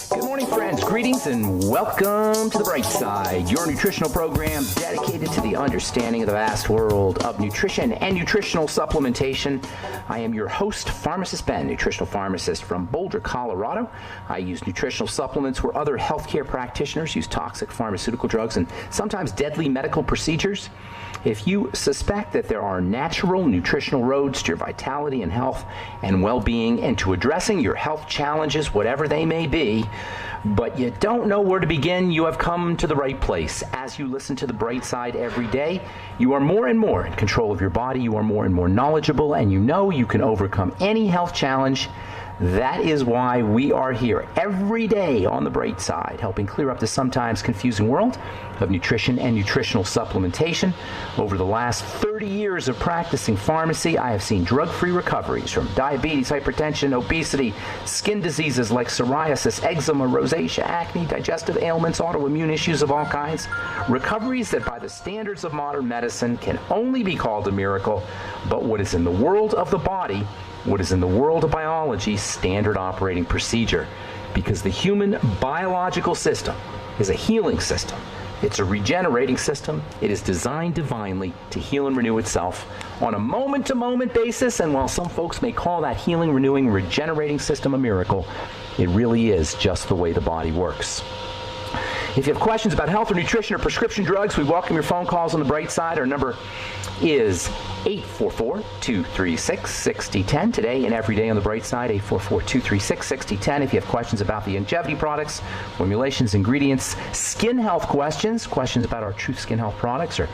Good morning, friends. Greetings and welcome to The Bright Side, your nutritional program dedicated to the understanding of the vast world of nutrition and nutritional supplementation. I am your host, Pharmacist Ben, nutritional pharmacist from Boulder, Colorado. I use nutritional supplements where other healthcare practitioners use toxic pharmaceutical drugs and sometimes deadly medical procedures. If you suspect that there are natural nutritional roads to your vitality and health and well-being and to addressing your health challenges, whatever they may be, but you don't know where to begin, you have come to the right place. As you listen to The Bright Side every day, you are more and more in control of your body, you are more and more knowledgeable, and you know you can overcome any health challenge. That is why we are here every day on The Bright Side, helping clear up the sometimes confusing world of nutrition and nutritional supplementation. Over the last 30 years of practicing pharmacy, I have seen drug-free recoveries from diabetes, hypertension, obesity, skin diseases like psoriasis, eczema, rosacea, acne, digestive ailments, autoimmune issues of all kinds. Recoveries that by the standards of modern medicine can only be called a miracle, but what is in the world of the body, what is in the world of biology, standard operating procedure. Because the human biological system is a healing system. It's a regenerating system. It is designed divinely to heal and renew itself on a moment-to-moment basis. And while some folks may call that healing, renewing, regenerating system a miracle, it really is just the way the body works. If you have questions about health or nutrition or prescription drugs, we welcome your phone calls on The Bright Side. Our number is 844-236-6010. Today and every day on The Bright Side, 844-236-6010. If you have questions about the longevity products, formulations, ingredients, skin health questions about our Truth Skin Health products, or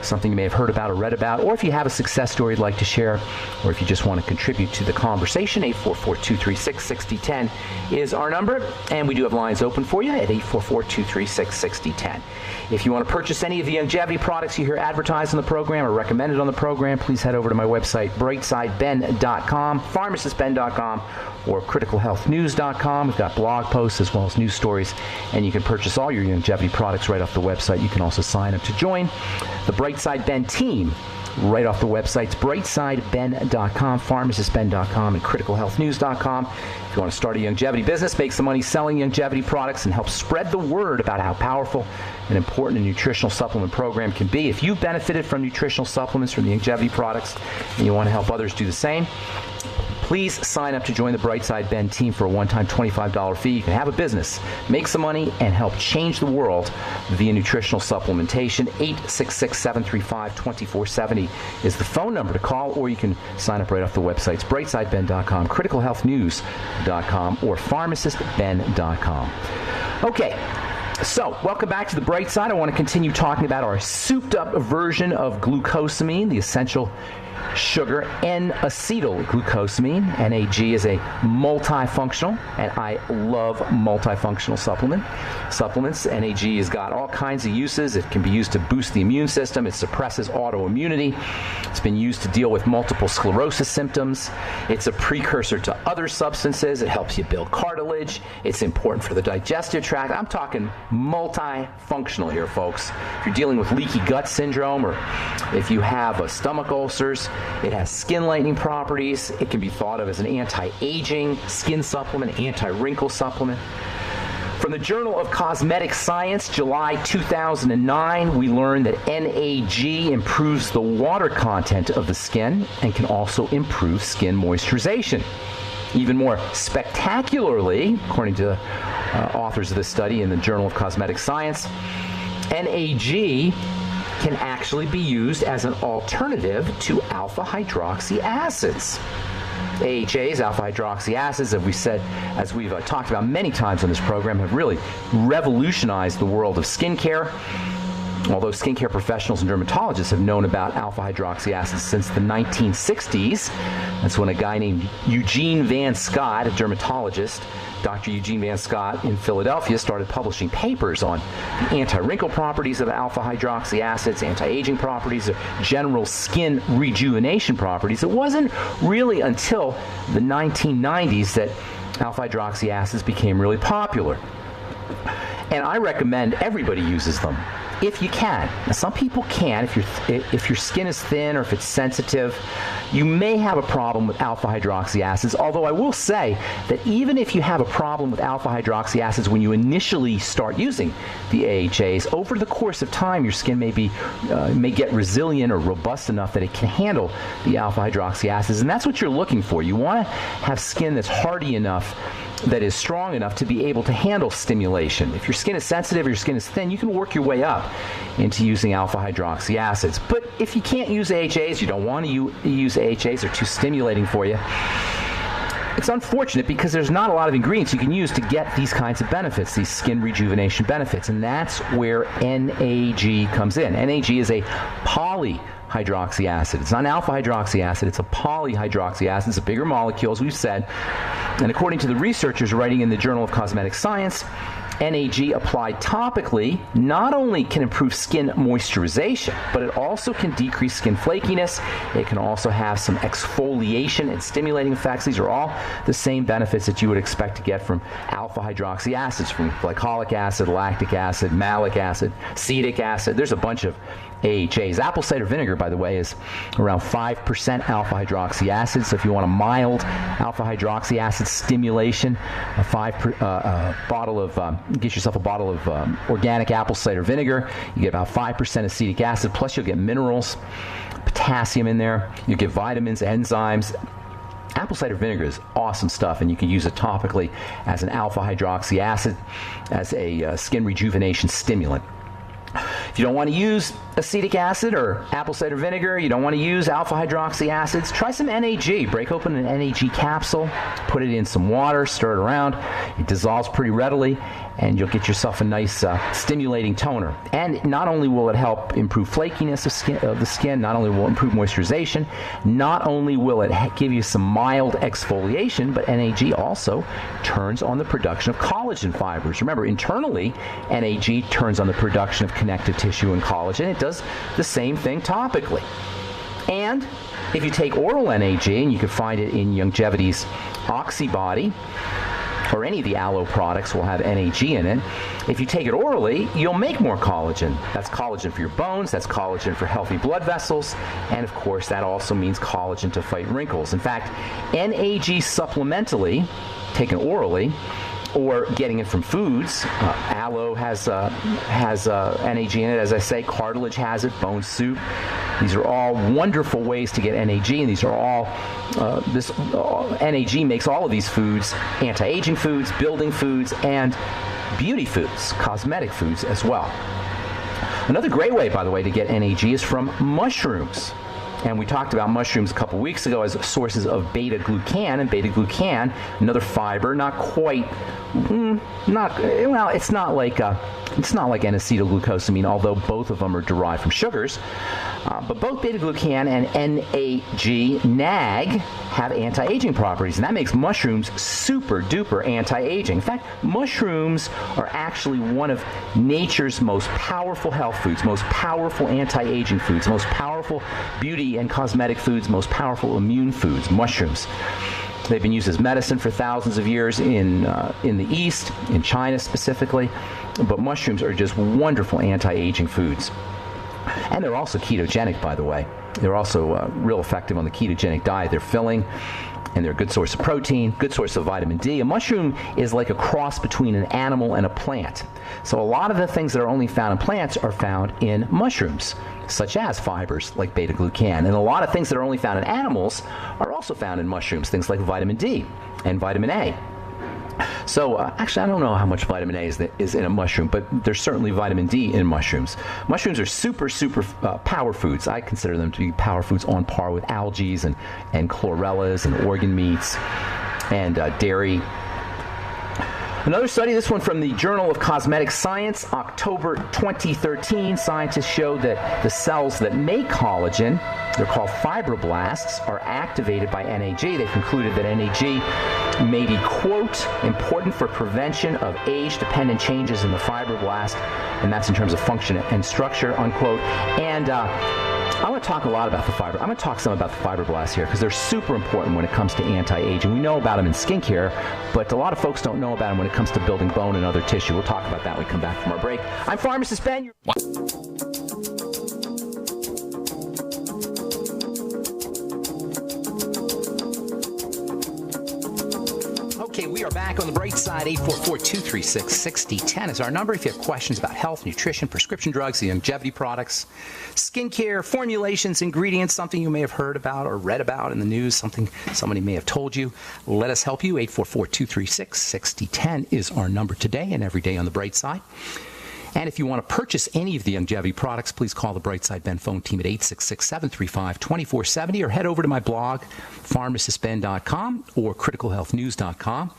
something you may have heard about or read about, or if you have a success story you'd like to share, or if you just want to contribute to the conversation, 844-236-6010 is our number, and we do have lines open for you at 844-236-6010. If you want to purchase any of the longevity products you hear advertised on the program or recommended on the program, please head over to my website, brightsideben.com, pharmacistben.com, or criticalhealthnews.com. We've got blog posts as well as news stories, and you can purchase all your longevity products right off the website. You can also sign up to join the Bright Side Ben team right off the websites, brightsideben.com, pharmacistben.com, and criticalhealthnews.com. If you want to start a longevity business, make some money selling longevity products, and help spread the word about how powerful and important a nutritional supplement program can be. If you've benefited from nutritional supplements from the longevity products and you want to help others do the same, please sign up to join the Bright Side Ben team for a one-time $25 fee. You can have a business, make some money, and help change the world via nutritional supplementation. 866-735-2470 is the phone number to call, or you can sign up right off the websites, brightsideben.com, criticalhealthnews.com, or pharmacistben.com. Okay. So, welcome back to The Bright Side. I want to continue talking about our souped-up version of glucosamine, the essential sugar N-acetylglucosamine. NAG is a multifunctional, and I love multifunctional supplements. NAG has got all kinds of uses. It can be used to boost the immune system. It suppresses autoimmunity. It's been used to deal with multiple sclerosis symptoms. It's a precursor to other substances. It helps you build cartilage. It's important for the digestive tract. I'm talking multifunctional here, folks. If you're dealing with leaky gut syndrome, or if you have stomach ulcers, it has skin lightening properties. It can be thought of as an anti-aging skin supplement, anti-wrinkle supplement. From the Journal of Cosmetic Science, July 2009, we learned that NAG improves the water content of the skin and can also improve skin moisturization. Even more spectacularly, according to authors of this study in the Journal of Cosmetic Science, NAG can actually be used as an alternative to alpha-hydroxy acids. AHAs, alpha-hydroxy acids, as we've talked about many times on this program, have really revolutionized the world of skincare. Although skincare professionals and dermatologists have known about alpha-hydroxy acids since the 1960s. That's when a guy named Eugene Van Scott, a dermatologist, Dr. Eugene Van Scott in Philadelphia, started publishing papers on the anti-wrinkle properties of alpha-hydroxy acids, anti-aging properties, general skin rejuvenation properties. It wasn't really until the 1990s that alpha-hydroxy acids became really popular. And I recommend everybody uses them. if you can. Now, some people can. If your skin is thin or if it's sensitive, you may have a problem with alpha hydroxy acids, although I will say that even if you have a problem with alpha hydroxy acids when you initially start using the AHAs, over the course of time, your skin may get resilient or robust enough that it can handle the alpha hydroxy acids, and that's what you're looking for. You want to have skin that's hardy enough, that is strong enough to be able to handle stimulation. If your skin is sensitive or your skin is thin, you can work your way up into using alpha hydroxy acids. But if you can't use AHAs, you don't want to use AHAs, they're too stimulating for you, it's unfortunate because there's not a lot of ingredients you can use to get these kinds of benefits, these skin rejuvenation benefits, and that's where NAG comes in. NAG is a polyhydroxy acid. It's not an alpha hydroxy acid, it's a polyhydroxy acid. It's a bigger molecule, as we've said. And according to the researchers writing in the Journal of Cosmetic Science, NAG applied topically not only can improve skin moisturization, but it also can decrease skin flakiness. It can also have some exfoliation and stimulating effects. These are all the same benefits that you would expect to get from alpha hydroxy acids, from glycolic acid, lactic acid, malic acid, acetic acid. There's a bunch of AHAs. Apple cider vinegar, by the way, is around 5% alpha hydroxy acid. So if you want a mild alpha hydroxy acid stimulation, get yourself a bottle of organic apple cider vinegar. You get about 5% acetic acid, plus you'll get minerals, potassium in there. You get vitamins, enzymes. Apple cider vinegar is awesome stuff, and you can use it topically as an alpha hydroxy acid, as a skin rejuvenation stimulant. If you don't want to use acetic acid or apple cider vinegar, you don't want to use alpha hydroxy acids, try some NAG. Break open an NAG capsule, put it in some water, stir it around. It dissolves pretty readily, and you'll get yourself a nice stimulating toner. And not only will it help improve flakiness of the skin, not only will it improve moisturization, not only will it give you some mild exfoliation, but NAG also turns on the production of collagen fibers. Remember, internally, NAG turns on the production of connective tissue and collagen. It does the same thing topically. And if you take oral NAG, and you can find it in Youngevity's Oxybody, or any of the aloe products will have NAG in it. If you take it orally, you'll make more collagen. That's collagen for your bones, that's collagen for healthy blood vessels, and of course that also means collagen to fight wrinkles. In fact, NAG supplementally, taken orally, or getting it from foods. Aloe has NAG in it, as I say. Cartilage has it. Bone soup. These are all wonderful ways to get NAG, and these are all NAG makes all of these foods anti-aging foods, building foods, and beauty foods, cosmetic foods as well. Another great way, by the way, to get NAG is from mushrooms. And we talked about mushrooms a couple weeks ago as sources of beta-glucan, and beta-glucan, another fiber, not quite, it's not like N-acetylglucosamine, although both of them are derived from sugars. But both beta-glucan and NAG have anti-aging properties, and that makes mushrooms super-duper anti-aging. In fact, mushrooms are actually one of nature's most powerful health foods, most powerful anti-aging foods, most powerful beauty and cosmetic foods, most powerful immune foods, mushrooms. They've been used as medicine for thousands of years in the East, in China specifically, but mushrooms are just wonderful anti-aging foods. And they're also ketogenic, by the way. They're also real effective on the ketogenic diet. They're filling, and they're a good source of protein, good source of vitamin D. A mushroom is like a cross between an animal and a plant. So a lot of the things that are only found in plants are found in mushrooms, such as fibers like beta-glucan. And a lot of things that are only found in animals are also found in mushrooms, things like vitamin D and vitamin A. So actually, I don't know how much vitamin A is in a mushroom, but there's certainly vitamin D in mushrooms. Mushrooms are super power foods. I consider them to be power foods on par with algae and chlorellas and organ meats and dairy. Another study, this one from the Journal of Cosmetic Science, October 2013, scientists showed that the cells that make collagen, they're called fibroblasts, are activated by NAG. They concluded that NAG may be, quote, important for prevention of age-dependent changes in the fibroblast, and that's in terms of function and structure, unquote. And I want to talk a lot about the fiber. I'm going to talk some about the fibroblasts here because they're super important when it comes to anti-aging. We know about them in skincare, but a lot of folks don't know about them when it comes to building bone and other tissue. We'll talk about that when we come back from our break. I'm Pharmacist Ben. Okay, we are back on the bright side. 844-236-6010 is our number. If you have questions about health, nutrition, prescription drugs, the longevity products, skincare, formulations, ingredients, something you may have heard about or read about in the news, something somebody may have told you, let us help you. 844-236-6010 is our number today and every day on the bright side. And if you want to purchase any of the longevity products, please call the Brightside Ben phone team at 866-735-2470 or head over to my blog, pharmacistben.com or criticalhealthnews.com.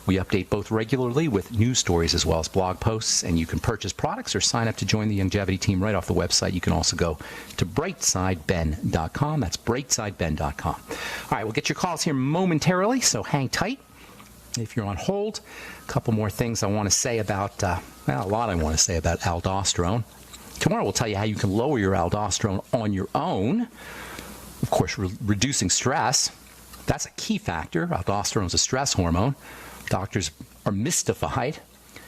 We update both regularly with news stories as well as blog posts, and you can purchase products or sign up to join the longevity team right off the website. You can also go to brightsideben.com. That's brightsideben.com. All right, we'll get your calls here momentarily, so hang tight. If you're on hold, a couple more things I want to say about, a lot I want to say about aldosterone. Tomorrow we'll tell you how you can lower your aldosterone on your own. Of course, reducing stress, that's a key factor. Aldosterone is a stress hormone. Doctors are mystified. I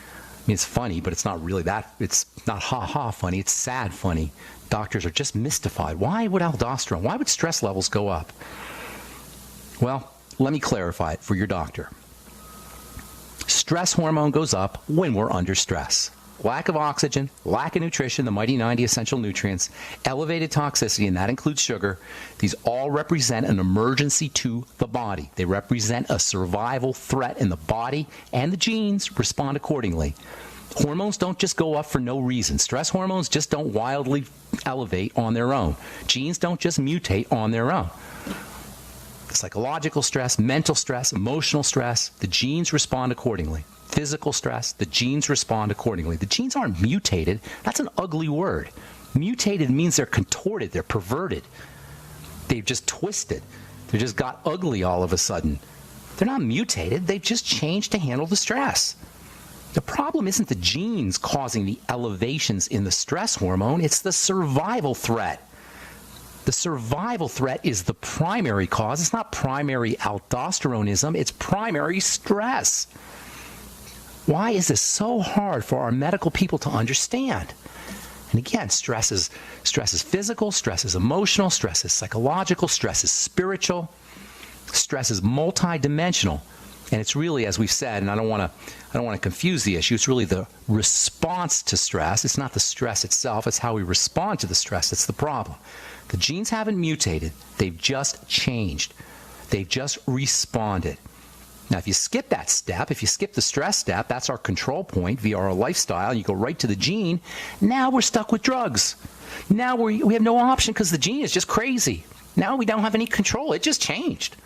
mean, it's funny, but it's not really that. It's not ha-ha funny. It's sad funny. Doctors are just mystified. Why would stress levels go up? Well, let me clarify it for your doctor. Stress hormone goes up when we're under stress. Lack of oxygen, lack of nutrition, the mighty 90 essential nutrients, elevated toxicity, and that includes sugar. These all represent an emergency to the body. They represent a survival threat, and the body and the genes respond accordingly. Hormones don't just go up for no reason. Stress hormones just don't wildly elevate on their own. Genes don't just mutate on their own. Psychological stress, mental stress, emotional stress, the genes respond accordingly. Physical stress, the genes respond accordingly. The genes aren't mutated. That's an ugly word. Mutated means they're contorted, they're perverted. They've just twisted. They just got ugly all of a sudden. They're not mutated, they've just changed to handle the stress. The problem isn't the genes causing the elevations in the stress hormone, it's the survival threat. The survival threat is the primary cause. It's not primary aldosteronism, it's primary stress. Why is this so hard for our medical people to understand? And again, stress is physical, stress is emotional, stress is psychological, stress is spiritual, stress is multidimensional. And it's really, as we've said, and I don't want to confuse the issue, it's really the response to stress. It's not the stress itself, it's how we respond to the stress that's the problem. The genes haven't mutated, they've just changed. They've just responded. Now, if you skip that step, if you skip the stress step, that's our control point via our lifestyle, you go right to the gene, now we're stuck with drugs. Now we have no option because the gene is just crazy. Now we don't have any control, it just changed.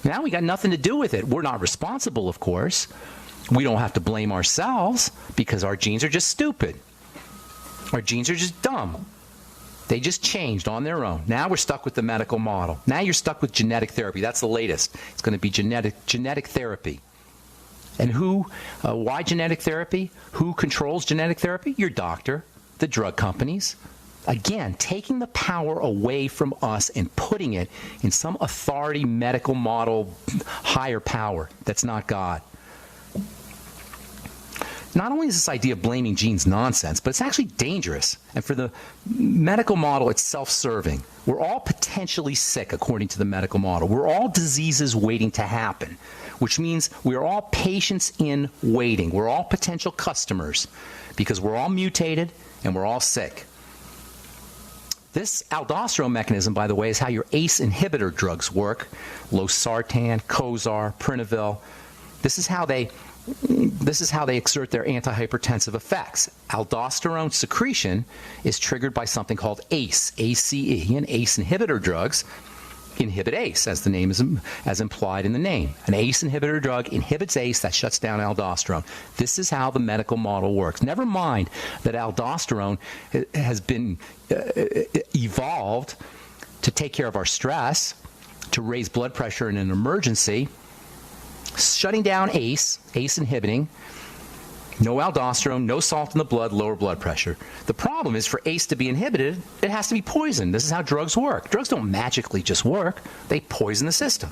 Now we got nothing to do with it. We're not responsible, of course. We don't have to blame ourselves because our genes are just stupid. Our genes are just dumb. They just changed on their own. Now we're stuck with the medical model. Now you're stuck with genetic therapy. That's the latest. It's going to be genetic therapy. And why genetic therapy? Who controls genetic therapy? Your doctor, the drug companies. Again, taking the power away from us and putting it in some authority medical model higher power that's not God. Not only is this idea of blaming genes nonsense, but it's actually dangerous. And for the medical model, it's self-serving. We're all potentially sick, according to the medical model. We're all diseases waiting to happen, which means we're all patients in waiting. We're all potential customers because we're all mutated and we're all sick. This aldosterone mechanism, by the way, is how your ACE inhibitor drugs work. Losartan, Cozar, Prinavil. This is how they exert their antihypertensive effects. Aldosterone secretion is triggered by something called ACE, ACE, and ACE inhibitor drugs inhibit ACE, as the name is as implied in the name. An ACE inhibitor drug inhibits ACE, that shuts down aldosterone. This is how the medical model works. Never mind that aldosterone has been evolved to take care of our stress, to raise blood pressure in an emergency. Shutting down ACE inhibiting, No aldosterone, no salt in the blood, lower blood pressure. The problem is for ACE to be inhibited, it has to be poisoned. This is how drugs work. Drugs don't magically just work. They poison the system.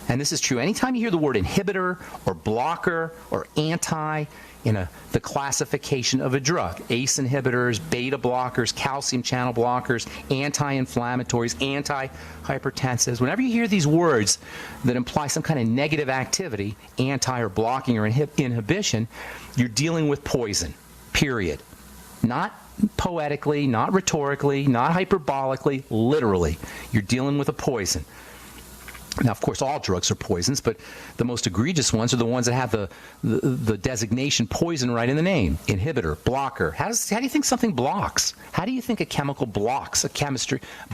And this is true anytime you hear the word inhibitor or blocker or anti in the classification of a drug. ACE inhibitors, beta blockers, calcium channel blockers, anti-inflammatories, anti-hypertensives. Whenever you hear these words that imply some kind of negative activity, anti or blocking or inhibition, you're dealing with poison, period. Not poetically, not rhetorically, not hyperbolically, literally. You're dealing with a poison. Now, of course, all drugs are poisons, but the most egregious ones are the ones that have the designation poison right in the name. Inhibitor, blocker. How do you think something blocks? How do you think a chemical blocks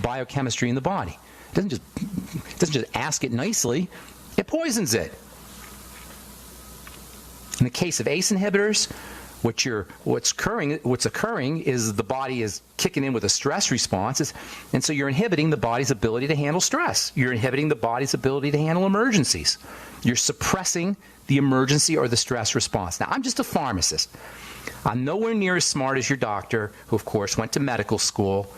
biochemistry in the body? It doesn't just ask it nicely. It poisons it. In the case of ACE inhibitors, what's occurring is the body is kicking in with a stress response, and so you're inhibiting the body's ability to handle stress. You're inhibiting the body's ability to handle emergencies. You're suppressing the emergency or the stress response. Now, I'm just a pharmacist. I'm nowhere near as smart as your doctor, who, of course, went to medical school.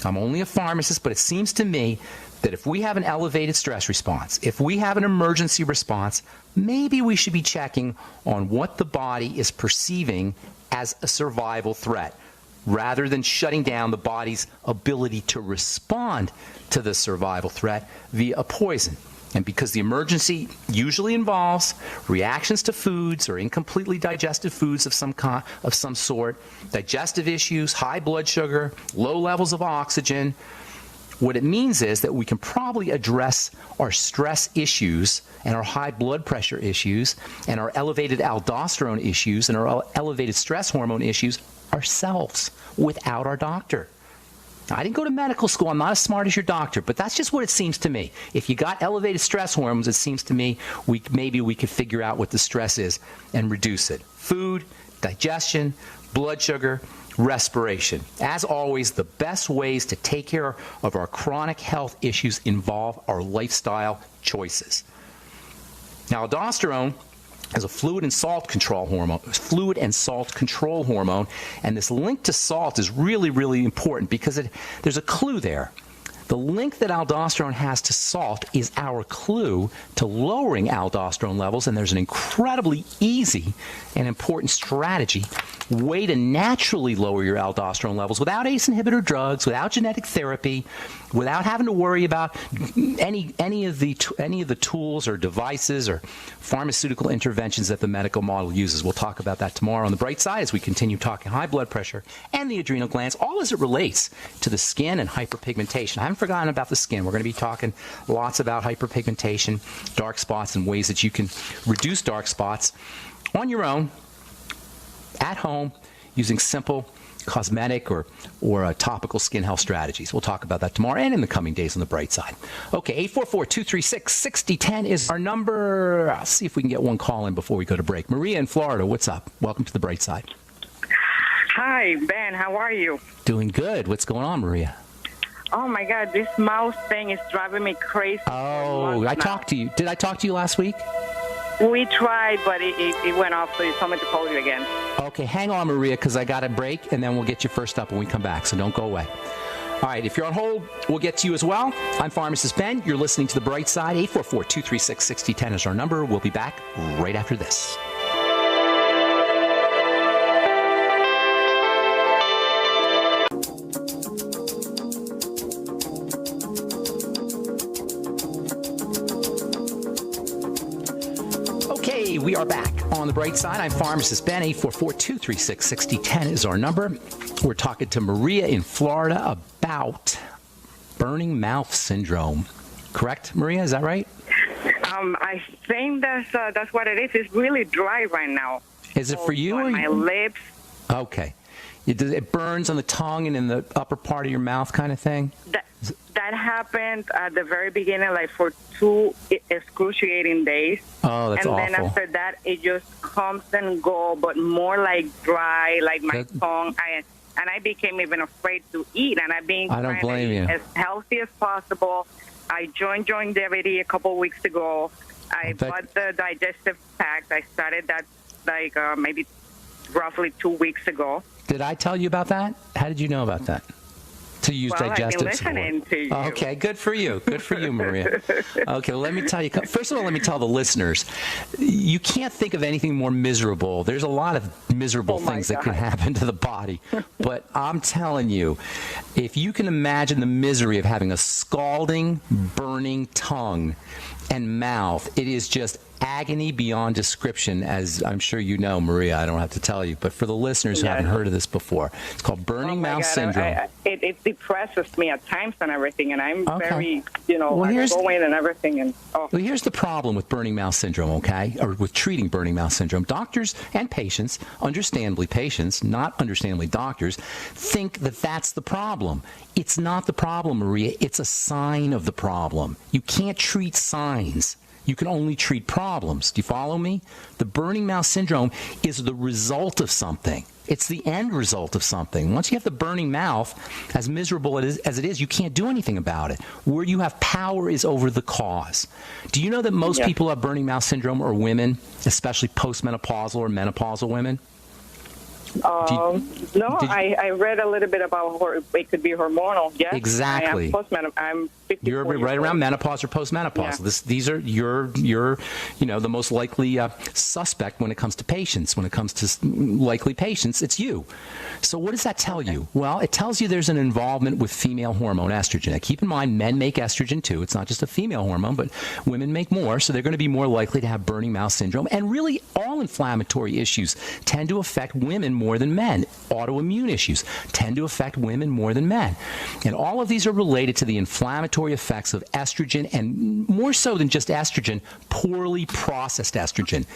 I'm only a pharmacist, but it seems to me that if we have an elevated stress response, if we have an emergency response, maybe we should be checking on what the body is perceiving as a survival threat, rather than shutting down the body's ability to respond to the survival threat via a poison. And because the emergency usually involves reactions to foods or incompletely digested foods of some sort, digestive issues, high blood sugar, low levels of oxygen, what it means is that we can probably address our stress issues and our high blood pressure issues and our elevated aldosterone issues and our elevated stress hormone issues ourselves without our doctor. Now, I didn't go to medical school. I'm not as smart as your doctor, but that's just what it seems to me. If you got elevated stress hormones, it seems to me maybe we could figure out what the stress is and reduce it. Food, digestion, blood sugar, respiration. As always, the best ways to take care of our chronic health issues involve our lifestyle choices. Now, aldosterone is a fluid and salt control hormone, and this link to salt is really, really important because there's a clue there. The link that aldosterone has to salt is our clue to lowering aldosterone levels, and there's an incredibly easy and important strategy, way to naturally lower your aldosterone levels without ACE inhibitor drugs, without genetic therapy, without having to worry about any of the tools or devices or pharmaceutical interventions that the medical model uses. We'll talk about that tomorrow on the bright side as we continue talking high blood pressure and the adrenal glands, all as it relates to the skin and hyperpigmentation. I haven't forgotten about the skin. We're going to be talking lots about hyperpigmentation, dark spots, and ways that you can reduce dark spots on your own, at home, using simple cosmetic or topical skin health strategies. We'll talk about that tomorrow and in the coming days on the bright side. Okay, 844-236-6010 is our number. I'll see if we can get one call in before we go to break. Maria in Florida, what's up? Welcome to the bright side. Hi, Ben. How are you? Doing good. What's going on, Maria? Oh, my God. This mouse thing is driving me crazy. Oh, I talked to you. Did I talk to you last week? We tried, but it went off, so you told me to call you again. Okay, hang on, Maria, because I got a break, and then we'll get you first up when we come back, so don't go away. All right, if you're on hold, we'll get to you as well. I'm Pharmacist Ben. You're listening to The Bright Side. 844-236-6010 is our number. We'll be back right after this. We are back on the bright side. I'm Pharmacist Ben. 844-236-6010 is our number. We're talking to Maria in Florida about burning mouth syndrome. Correct, Maria? Is that right? I think that's what it is. It's really dry right now. Is it for you? Or my lips. Okay. It burns on the tongue and in the upper part of your mouth kind of thing? That happened at the very beginning, like for 2 excruciating days. Oh, that's awful. And then after that, it just comes and goes, but more like dry, like my tongue. I became even afraid to eat, and I've been I don't blame you. As healthy as possible. I joined longevity a couple weeks ago. I bought the digestive pack. I started that like maybe roughly 2 weeks ago. Did I tell you about that? How did you know about that? To use digestive I've been listening to you. Okay, good for you. Good for you, Maria. Okay, well, let me tell you. First of all, let me tell the listeners, you can't think of anything more miserable. There's a lot of miserable things that can happen to the body. But I'm telling you, if you can imagine the misery of having a scalding, burning tongue and mouth, it is just agony beyond description, as I'm sure you know, Maria. I don't have to tell you, but for the listeners who haven't heard of this before, it's called burning mouth syndrome. It depresses me at times and everything, and I'm very, I go in and everything. And Well, here's the problem with burning mouth syndrome, okay, or with treating burning mouth syndrome. Doctors and patients, understandably patients, not understandably doctors, think that that's the problem. It's not the problem, Maria. It's a sign of the problem. You can't treat signs. You can only treat problems. Do you follow me? The burning mouth syndrome is the result of something. It's the end result of something. Once you have the burning mouth, as miserable as it is, you can't do anything about it. Where you have power is over the cause. Do you know that most people who have burning mouth syndrome are women, especially postmenopausal or menopausal women? I read a little bit about it could be hormonal. Yes, exactly. I'm 54 You're right around menopause or postmenopausal. Yeah. These are you're the most likely suspect when it comes to patients. When it comes to likely patients, it's you. So what does that tell you? Well, it tells you there's an involvement with female hormone estrogen. Now, keep in mind, men make estrogen too. It's not just a female hormone, but women make more, so they're going to be more likely to have burning mouth syndrome. And really, all inflammatory issues tend to affect women more than men. Autoimmune issues tend to affect women more than men. And all of these are related to the inflammatory effects of estrogen, and more so than just estrogen, poorly processed estrogen.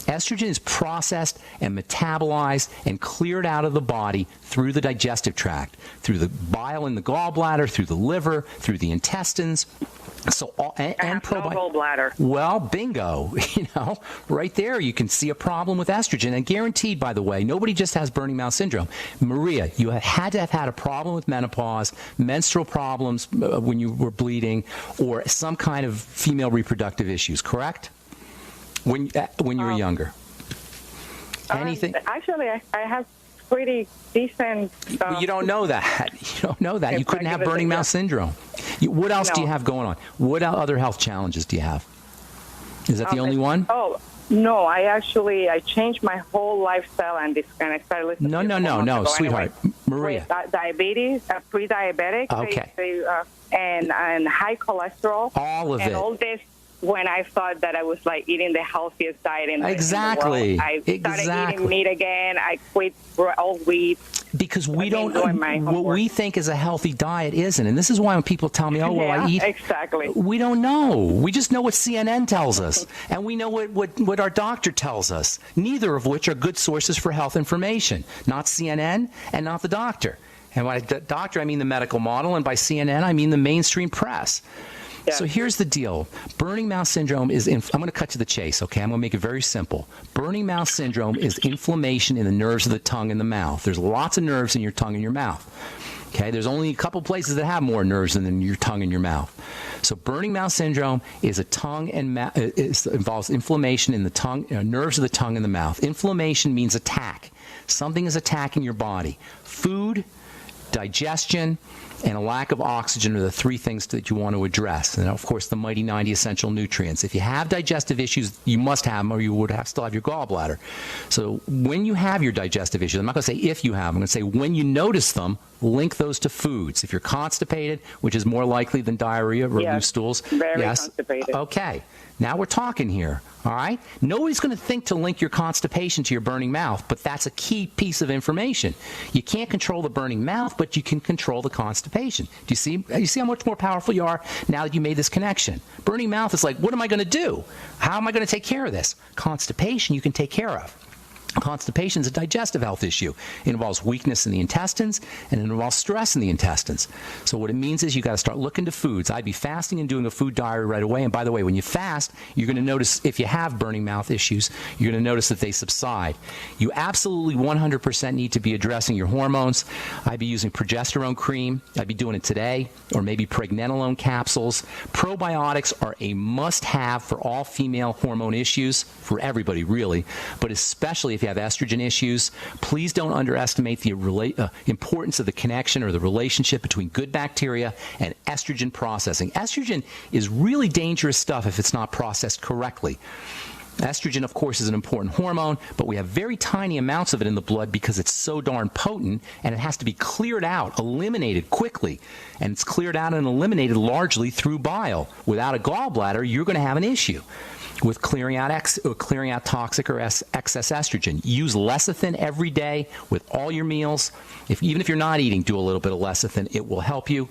Estrogen is processed and metabolized and cleared out of the body through the digestive tract, through the bile in the gallbladder, through the liver, through the intestines. So and gallbladder. Well, bingo. Right there you can see a problem with estrogen. And guaranteed, by the way, nobody just has burning mouth syndrome. Maria, you had to have had a problem with menopause, menstrual problems when you were bleeding, or some kind of female reproductive issues, correct? When you were younger. Anything? Actually, I have pretty decent. Well, you don't know that. You don't know that. You couldn't have burning mouth syndrome. What else do you have going on? What other health challenges do you have? Is that the only one? Oh, no. I changed my whole lifestyle and I started listening to No, sweetheart. Anyway. Maria. Diabetes, pre-diabetic, okay. and high cholesterol. All of it. And all this when I thought that I was like eating the healthiest diet in the world. I started eating meat again. I quit all wheat. Because we don't, what we think is a healthy diet isn't. And this is why when people tell me, I eat. Exactly. We don't know. We just know what CNN tells us. And we know what our doctor tells us. Neither of which are good sources for health information. Not CNN and not the doctor. And by doctor, I mean the medical model. And by CNN, I mean the mainstream press. Yeah. So here's the deal. Burning mouth syndrome is, I'm going to cut to the chase, okay? I'm going to make it very simple. Burning mouth syndrome is inflammation in the nerves of the tongue and the mouth. There's lots of nerves in your tongue and your mouth. Okay? There's only a couple places that have more nerves than your tongue and your mouth. So burning mouth syndrome is a tongue and involves inflammation in the tongue, nerves of the tongue and the mouth. Inflammation means attack. Something is attacking your body. Food, digestion, and a lack of oxygen are the three things that you want to address. And, of course, the mighty 90 essential nutrients. If you have digestive issues, you must have them or you would still have your gallbladder. So when you have your digestive issues, I'm not going to say if you have them, I'm going to say when you notice them, link those to foods. If you're constipated, which is more likely than diarrhea or loose stools. Very constipated. Okay. Now we're talking here, all right? Nobody's going to think to link your constipation to your burning mouth, but that's a key piece of information. You can't control the burning mouth, but you can control the constipation. Do you see how much more powerful you are now that you made this connection? Burning mouth is like, what am I going to do? How am I going to take care of this? Constipation you can take care of. Constipation is a digestive health issue. It involves weakness in the intestines, and it involves stress in the intestines. So what it means is you got to start looking to foods. I'd be fasting and doing a food diary right away. And by the way, when you fast, you're going to notice if you have burning mouth issues, you're going to notice that they subside. You absolutely 100% need to be addressing your hormones. I'd be using progesterone cream. I'd be doing it today, or maybe pregnenolone capsules. Probiotics are a must-have for all female hormone issues, for everybody really, but especially if you you have estrogen issues, please don't underestimate the importance of the connection or the relationship between good bacteria and estrogen processing. Estrogen is really dangerous stuff if it's not processed correctly. Estrogen, of course, is an important hormone, but we have very tiny amounts of it in the blood because it's so darn potent, and it has to be cleared out, eliminated quickly. And it's cleared out and eliminated largely through bile. Without a gallbladder, you're going to have an issue with clearing out toxic or excess estrogen. Use lecithin every day with all your meals. Even if you're not eating, do a little bit of lecithin. It will help you.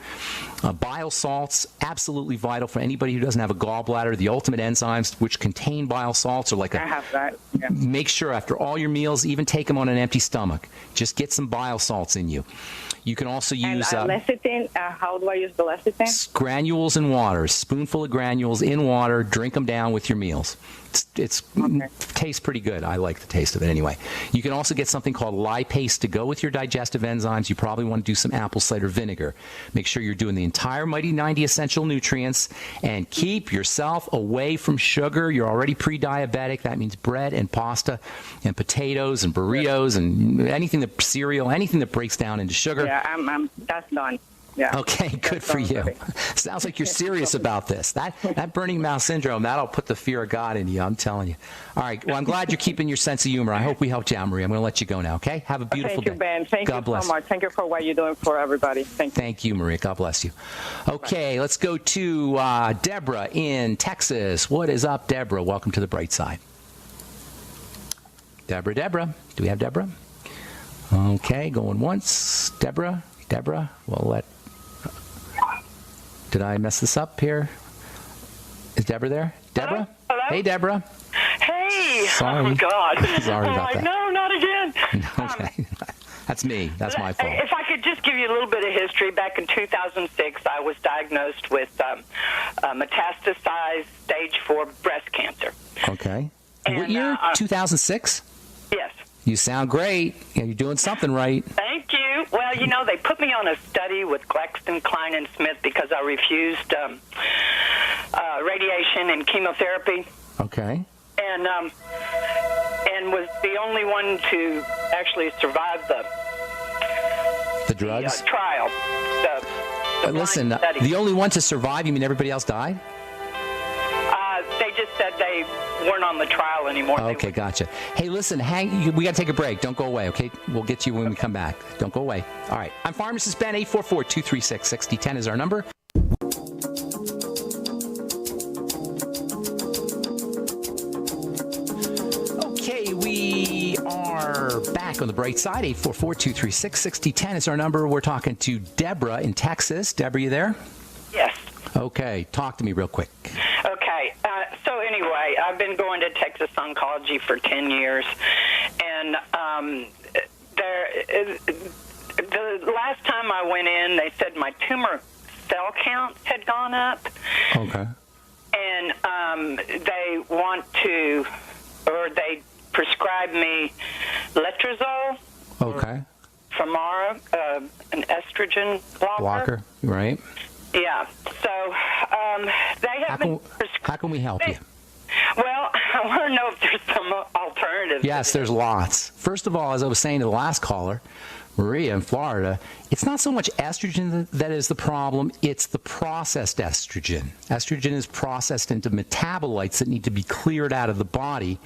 Bile salts, absolutely vital for anybody who doesn't have a gallbladder. The ultimate enzymes which contain bile salts are like I have that. Yeah. Make sure after all your meals, even take them on an empty stomach. Just get some bile salts in you. You can also use lecithin. How do I use the lecithin? Granules in water. A spoonful of granules in water. Drink them down with your meals. It tastes pretty good. I like the taste of it anyway. You can also get something called lipase to go with your digestive enzymes. You probably want to do some apple cider vinegar. Make sure you're doing the entire Mighty 90 essential nutrients, and keep yourself away from sugar. You're already pre-diabetic. That means bread and pasta and potatoes and burritos and anything cereal, anything that breaks down into sugar. Yeah, that's done. Yeah. Okay, good for you. Sounds like you're serious about this. That burning mouth syndrome, that'll put the fear of God in you, I'm telling you. All right, well, I'm glad you're keeping your sense of humor. I hope we helped you out, Maria. I'm going to let you go now, okay? Have a beautiful day. Thank you, Ben. Thank God you bless. so much. Thank you for what you're doing for everybody. Thank you, Maria. God bless you. Okay, let's go to Deborah in Texas. What is up, Deborah? Welcome to the bright side. Deborah. Do we have Deborah? Okay, going once. Deborah. We'll let... Did I mess this up here? Is Deborah there? Deborah? Hello? Hey, Deborah. Hey! Sorry. Oh, God. Sorry about that. No, not again. Okay. That's me. That's my fault. If I could just give you a little bit of history, back in 2006, I was diagnosed with metastasized stage 4 breast cancer. Okay. And, what year? 2006? Yes. You sound great. You're doing something right. Thank you. Well, they put me on a study with Glaxton, Klein, and Smith because I refused radiation and chemotherapy. Okay. And was the only one to actually survive the drugs? The trial. Listen, the only one to survive, you mean everybody else died? They just said they weren't on the trial anymore. Okay, gotcha. Hey, listen, we got to take a break. Don't go away, okay? We'll get to you when we come back. Don't go away. All right. I'm Pharmacist Ben. 844-236-6010 is our number. Okay, we are back on the bright side. 844-236-6010 is our number. We're talking to Deborah in Texas. Deborah, you there? Yes. Okay, talk to me real quick. Okay, so anyway, I've been going to Texas Oncology for 10 years, and the last time I went in, they said my tumor cell counts had gone up. Okay. And they prescribed me letrozole. Okay. Femara, an estrogen blocker. Right. Yeah. So they haven't. How can we help you? Well, I want to know if there's some alternatives. Yes, there's lots. First of all, as I was saying to the last caller, Maria in Florida, it's not so much estrogen that is the problem, it's the processed estrogen. Estrogen is processed into metabolites that need to be cleared out of the body.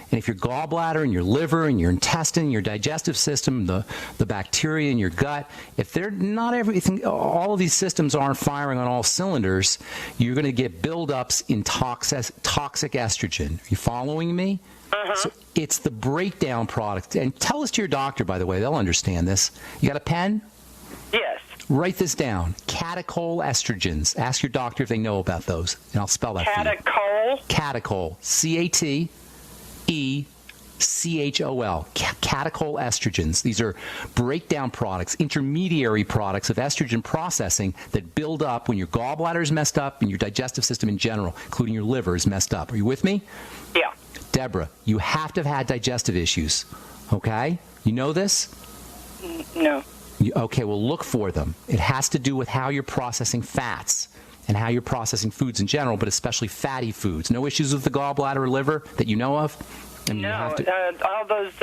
And if your gallbladder and your liver and your intestine, your digestive system, the bacteria in your gut, if they're not everything, all of these systems aren't firing on all cylinders, you're going to get buildups in toxic estrogen. Are you following me? Uh-huh. So it's the breakdown product. And tell this to your doctor, by the way. They'll understand this. You got a pen? Yes. Write this down. Catechol estrogens. Ask your doctor if they know about those. And I'll spell that for you. Catechol? Catechol. C-A-T-E-C-H-O-L. Catechol estrogens. These are breakdown products, intermediary products of estrogen processing that build up when your gallbladder is messed up and your digestive system in general, including your liver, is messed up. Are you with me? Yeah. Deborah, you have to have had digestive issues, okay? You know this? No. Okay, well, look for them. It has to do with how you're processing fats and how you're processing foods in general, but especially fatty foods. No issues with the gallbladder or liver that you know of? I mean, No, all those,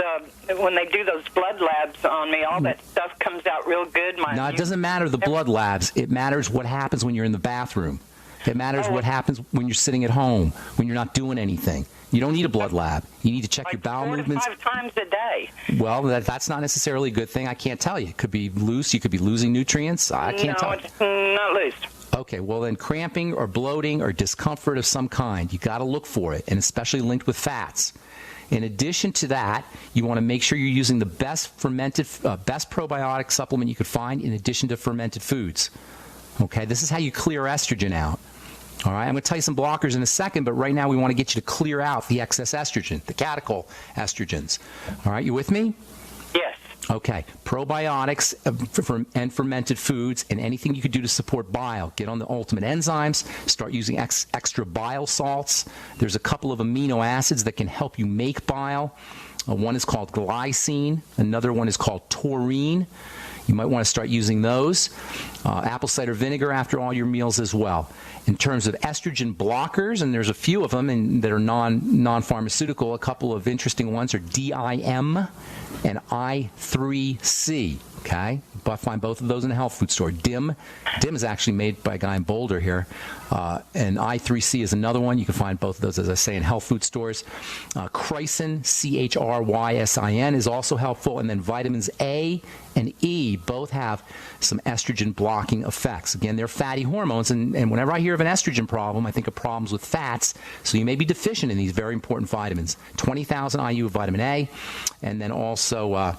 when they do those blood labs on me, all that stuff comes out real good. No, it doesn't matter the blood labs. It matters what happens when you're in the bathroom. It matters what happens when you're sitting at home, when you're not doing anything. You don't need a blood lab. You need to check your bowel 4 movements. to 5 times a day. Well, that's not necessarily a good thing. I can't tell you. It could be loose. You could be losing nutrients. I can't tell you. No, it's not loose. Okay, well then cramping or bloating or discomfort of some kind, you got to look for it, and especially linked with fats. In addition to that, you want to make sure you're using the best probiotic supplement you could find in addition to fermented foods. Okay, this is how you clear estrogen out. All right, I'm going to tell you some blockers in a second, but right now we want to get you to clear out the excess estrogen, the catechol estrogens. All right, you with me? Yes. Okay, probiotics and fermented foods and anything you could do to support bile. Get on the ultimate enzymes. Start using extra bile salts. There's a couple of amino acids that can help you make bile. One is called glycine. Another one is called taurine. You might want to start using those. Apple cider vinegar after all your meals as well. In terms of estrogen blockers, and there's a few of them that are non-pharmaceutical, a couple of interesting ones are DIM and I3C. Okay, but find both of those in a health food store. DIM is actually made by a guy in Boulder here, and I3C is another one. You can find both of those, as I say, in health food stores. Chrysin, CHRYSIN, is also helpful, and then vitamins A and E both have some estrogen blocking effects. Again, they're fatty hormones, and whenever I hear of an estrogen problem, I think of problems with fats, so you may be deficient in these very important vitamins. 20,000 IU of vitamin A, and then also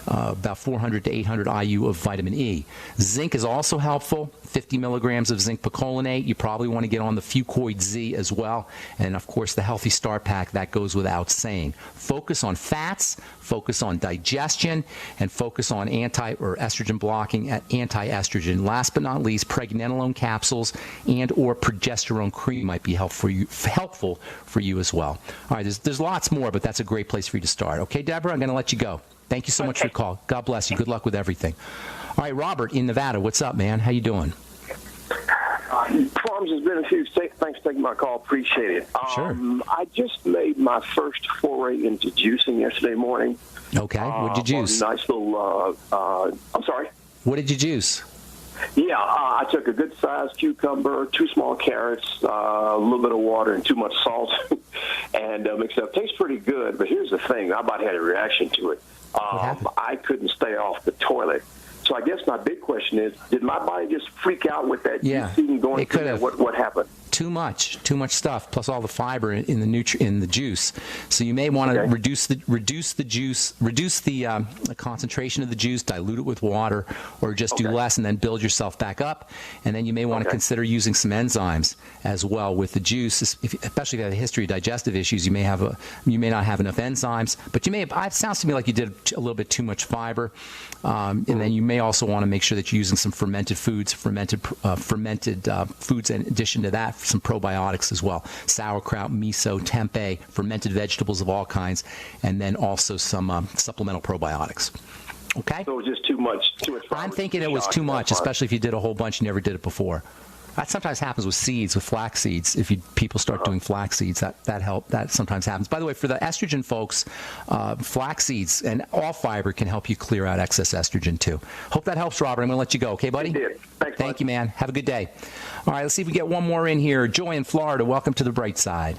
about 400 to 800 IU of vitamin E. Zinc is also helpful, 50 milligrams of zinc picolinate. You probably want to get on the Fucoid Z as well. And, of course, the Healthy Start Pack, that goes without saying. Focus on fats, focus on digestion, and focus on estrogen blocking at anti-estrogen. Last but not least, pregnenolone capsules and or progesterone cream might be helpful for you as well. All right, there's lots more, but that's a great place for you to start. Okay, Deborah, I'm going to let you go. Thank you so much for your call. God bless you. Good luck with everything. All right, Robert in Nevada. What's up, man? How you doing? Farms has been a few. Thanks for taking my call. Appreciate it. Sure. I just made my first foray into juicing yesterday morning. Okay. What did you juice? Nice little. I'm sorry. What did you juice? Yeah, I took a good-sized cucumber, 2 small carrots, a little bit of water, and too much salt, and mixed it up. Tastes pretty good, but here's the thing. I about had a reaction to it. I couldn't stay off the toilet. So I guess my big question is, did my body just freak out with that juicing going through there? What happened? Too much stuff, plus all the fiber in the juice. So you may want to reduce the concentration of the juice, dilute it with water, or just do less and then build yourself back up. And then you may want to consider using some enzymes as well with the juice, especially if you have a history of digestive issues. You may not have enough enzymes, but you may have. It sounds to me like you did a little bit too much fiber, and then you may also want to make sure that you're using some fermented foods in addition to that. Some probiotics as well, sauerkraut, miso, tempeh, fermented vegetables of all kinds, and then also some supplemental probiotics. Okay? So it was just too much I'm thinking it was too much, especially if you did a whole bunch and never did it before. That sometimes happens with seeds, with flax seeds. If people start doing flax seeds, that sometimes happens. By the way, for the estrogen folks, flax seeds and all fiber can help you clear out excess estrogen too. Hope that helps, Robert. I'm going to let you go. Okay, buddy? Thank you, man. Have a good day. All right, let's see if we get one more in here. Joy in Florida. Welcome to the bright side.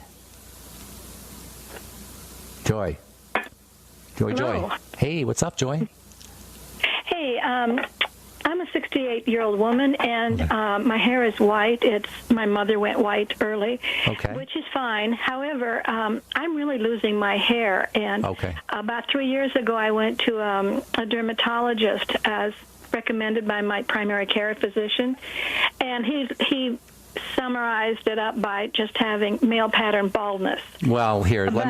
Joy. Joy. Hey, what's up, Joy? Hey, I'm a 68-year-old woman, and my hair is white. My mother went white early, which is fine. However, I'm really losing my hair, and about 3 years ago, I went to a dermatologist as recommended by my primary care physician, and he summarized it up by just having male pattern baldness. Well, here, let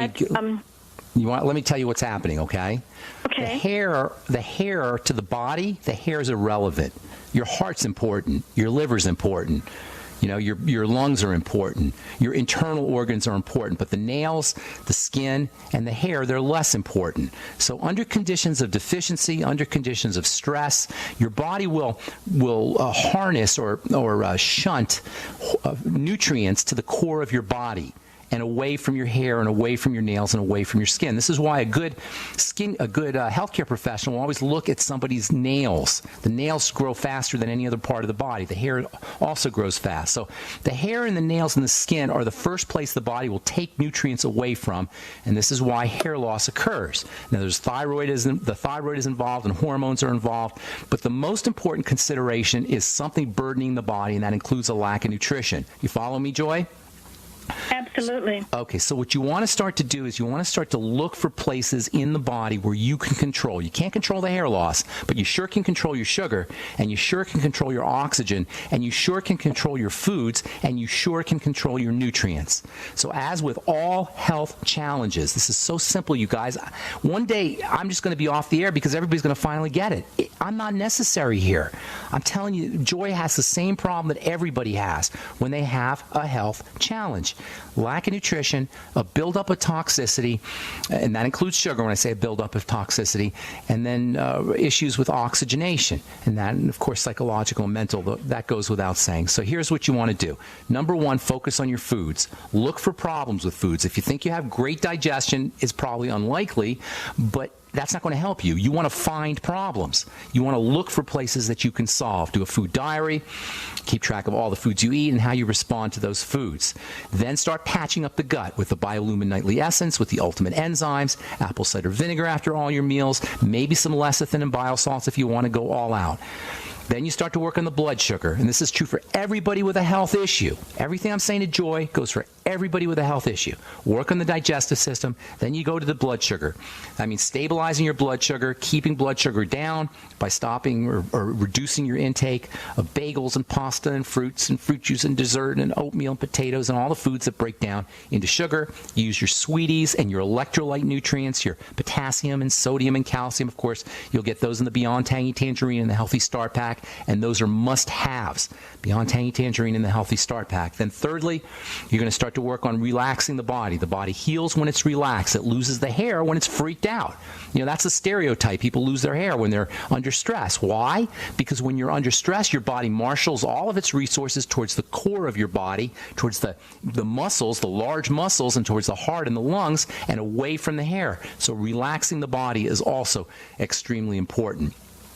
me tell you what's happening, okay? Okay. The hair to the body, the hair is irrelevant. Your heart's important. Your liver's important. You know, your lungs are important. Your internal organs are important. But the nails, the skin, and the hair, they're less important. So under conditions of deficiency, under conditions of stress, your body will harness or shunt nutrients to the core of your body. and away from your hair and away from your nails and away from your skin. This is why a good healthcare professional will always look at somebody's nails. The nails grow faster than any other part of the body. The hair also grows fast. So the hair and the nails and the skin are the first place the body will take nutrients away from, and this is why hair loss occurs. Now, the thyroid is involved and hormones are involved, but the most important consideration is something burdening the body, and that includes a lack of nutrition. You follow me, Joy? Absolutely. Okay, so what you want to start to do is you want to start to look for places in the body where you can control. You can't control the hair loss, but you sure can control your sugar, and you sure can control your oxygen, and you sure can control your foods, and you sure can control your nutrients. So as with all health challenges, this is so simple, you guys. One day, I'm just going to be off the air because everybody's going to finally get it. I'm not necessary here. I'm telling you, Joy has the same problem that everybody has when they have a health challenge. Lack of nutrition, a buildup of toxicity, and that includes sugar when I say a buildup of toxicity, and then issues with oxygenation, and that, and of course, psychological and mental, that goes without saying. So here's what you want to do. Number one, focus on your foods. Look for problems with foods. If you think you have great digestion, it's probably unlikely, but that's not going to help you. You want to find problems. You want to look for places that you can solve. Do a food diary. Keep track of all the foods you eat and how you respond to those foods. Then start patching up the gut with the Biolumin Nightly Essence, with the Ultimate Enzymes, apple cider vinegar after all your meals, maybe some lecithin and bile salts if you want to go all out. Then you start to work on the blood sugar, and this is true for everybody with a health issue. Everything I'm saying to Joy goes for everybody with a health issue. Work on the digestive system, then you go to the blood sugar. I mean, stabilizing your blood sugar, keeping blood sugar down by stopping or reducing your intake of bagels and pasta and fruits and fruit juice and dessert and oatmeal and potatoes and all the foods that break down into sugar. Use your sweeties and your electrolyte nutrients, your potassium and sodium and calcium. Of course, you'll get those in the Beyond Tangy Tangerine and the Healthy Start Pack, and those are must-haves. Beyond Tangy Tangerine and the Healthy Start Pack. Then thirdly, you're going to start to work on relaxing the body. The body heals when it's relaxed. It loses the hair when it's freaked out. You know, that's a stereotype. People lose their hair when they're under stress. Why? Because when you're under stress, your body marshals all of its resources towards the core of your body, towards the muscles, the large muscles, and towards the heart and the lungs, and away from the hair. So relaxing the body is also extremely important.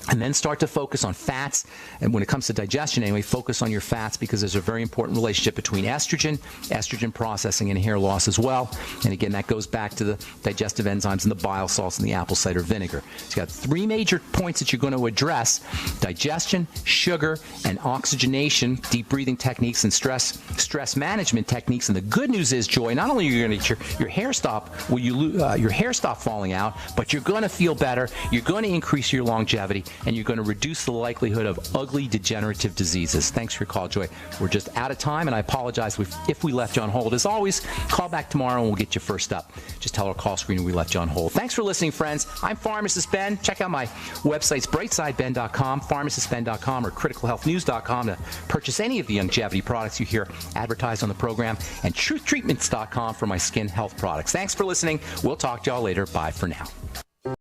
And then start to focus on fats. And when it comes to digestion anyway, focus on your fats, because there's a very important relationship between estrogen processing, and hair loss as well. And again, that goes back to the digestive enzymes and the bile salts and the apple cider vinegar. So you got three major points that you're going to address: digestion, sugar, and oxygenation, deep breathing techniques, and stress management techniques. And the good news is, Joy, not only are you going to get your hair stop falling out, but you're going to feel better, you're going to increase your longevity, and you're going to reduce the likelihood of ugly degenerative diseases. Thanks for your call, Joy. We're just out of time, and I apologize if we left you on hold. As always, call back tomorrow and we'll get you first up. Just tell our call screener we left you on hold. Thanks for listening, friends. I'm Pharmacist Ben. Check out my websites, brightsideben.com, pharmacistben.com, or criticalhealthnews.com to purchase any of the longevity products you hear advertised on the program, and truthtreatments.com for my skin health products. Thanks for listening. We'll talk to y'all later. Bye for now.